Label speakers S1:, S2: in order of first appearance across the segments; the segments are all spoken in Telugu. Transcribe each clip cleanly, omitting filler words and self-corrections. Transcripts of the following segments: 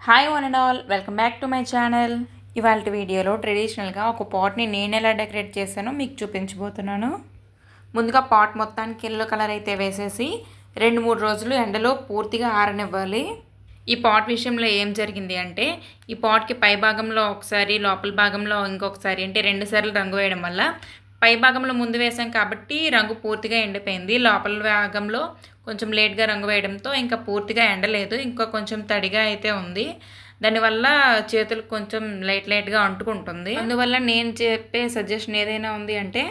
S1: Hi one and all, welcome back to my channel. ఇవాళ వీడియోలో ట్రెడిషనల్గా ఒక పాట్ని నేను ఎలా డెకరేట్ చేశానో మీకు చూపించబోతున్నాను. ముందుగా పాట్ మొత్తానికి ఎల్లో కలర్ అయితే వేసేసి 2-3 రోజులు ఎండలో పూర్తిగా ఆరనివ్వాలి. ఈ పాట్ విషయంలో ఏం జరిగింది అంటే, ఈ పాట్కి పై భాగంలో ఒకసారి, లోపల భాగంలో ఇంకొకసారి, అంటే 2 సార్లు రంగు వేయడం వల్ల పై భాగంలో ముందు వేసాం కాబట్టి రంగు పూర్తిగా ఎండిపోయింది. లోపల భాగంలో కొంచెం లేట్గా రంగు వేయడంతో ఇంకా పూర్తిగా ఎండలేదు, ఇంకా కొంచెం తడిగా అయితే ఉంది. దానివల్ల చేతులకు కొంచెం లైట్గా అంటుకుంటుంది. అందువల్ల నేను చెప్పే సజెషన్ ఏదైనా ఉంది అంటే,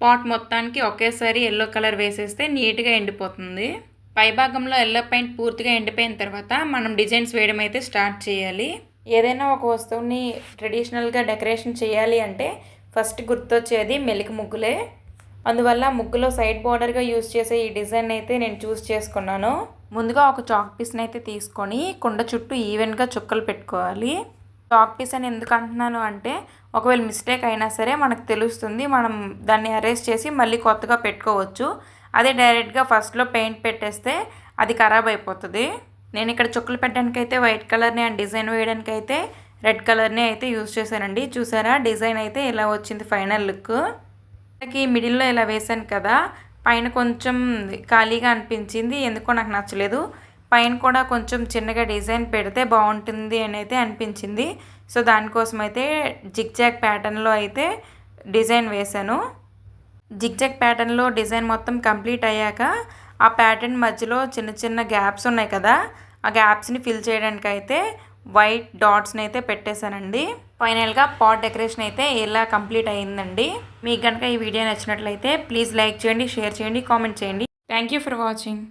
S1: పాట్ మొత్తానికి ఒకేసారి ఎల్లో కలర్ వేసేస్తే నీట్గా ఎండిపోతుంది. పై భాగంలో ఎల్లో పెయింట్ పూర్తిగా ఎండిపోయిన తర్వాత మనం డిజైన్స్ వేయడం అయితే స్టార్ట్ చేయాలి. ఏదైనా ఒక వస్తువుని ట్రెడిషనల్గా డెకరేషన్ చేయాలి అంటే ఫస్ట్ గుర్తొచ్చేది మెలిక ముగ్గులే. అందువల్ల ముగ్గులో సైడ్ బార్డర్గా యూజ్ చేసే ఈ డిజైన్ అయితే నేను చూస్ చేసుకున్నాను. ముందుగా ఒక చాక్ పీస్ని అయితే తీసుకొని కుండ చుట్టూ ఈవెన్గా చుక్కలు పెట్టుకోవాలి. చాక్ పీస్ అని ఎందుకు అంటున్నాను అంటే, ఒకవేళ మిస్టేక్ అయినా సరే మనకు తెలుస్తుంది, మనం దాన్ని అరేంజ్ చేసి మళ్ళీ కొత్తగా పెట్టుకోవచ్చు. అదే డైరెక్ట్గా ఫస్ట్లో పెయింట్ పెట్టేస్తే అది ఖరాబ్ అయిపోతుంది. నేను ఇక్కడ చుక్కలు పెట్టడానికి అయితే వైట్ కలర్ని అండ్ డిజైన్ వేయడానికి అయితే రెడ్ కలర్ని అయితే యూజ్ చేశానండి. చూసారా, డిజైన్ అయితే ఇలా వచ్చింది ఫైనల్ లుక్. మిడిల్లో ఇలా వేసాను కదా, పైన కొంచెం ఖాళీగా అనిపించింది, ఎందుకో నాకు నచ్చలేదు. పైన కూడా కొంచెం చిన్నగా డిజైన్ పెడితే బాగుంటుంది అని అయితే అనిపించింది. సో దానికోసం అయితే జిగ్జాగ్ ప్యాటర్న్లో అయితే డిజైన్ వేశాను. జిగ్జాగ్ ప్యాటర్న్లో డిజైన్ మొత్తం కంప్లీట్ అయ్యాక ఆ ప్యాటర్న్ మధ్యలో చిన్న చిన్న గ్యాప్స్ ఉన్నాయి కదా, ఆ గ్యాప్స్ని ఫిల్ చేయడానికి అయితే వైట్ డాట్స్ని అయితే పెట్టేశానండి. ఫైనల్గా పాట్ డెకరేషన్ అయితే ఇలా కంప్లీట్ అయ్యిందండి. మీకు కనుక ఈ వీడియో నచ్చినట్లయితే ప్లీజ్ లైక్ చేయండి, షేర్ చేయండి, కామెంట్ చేయండి. Thank you for watching.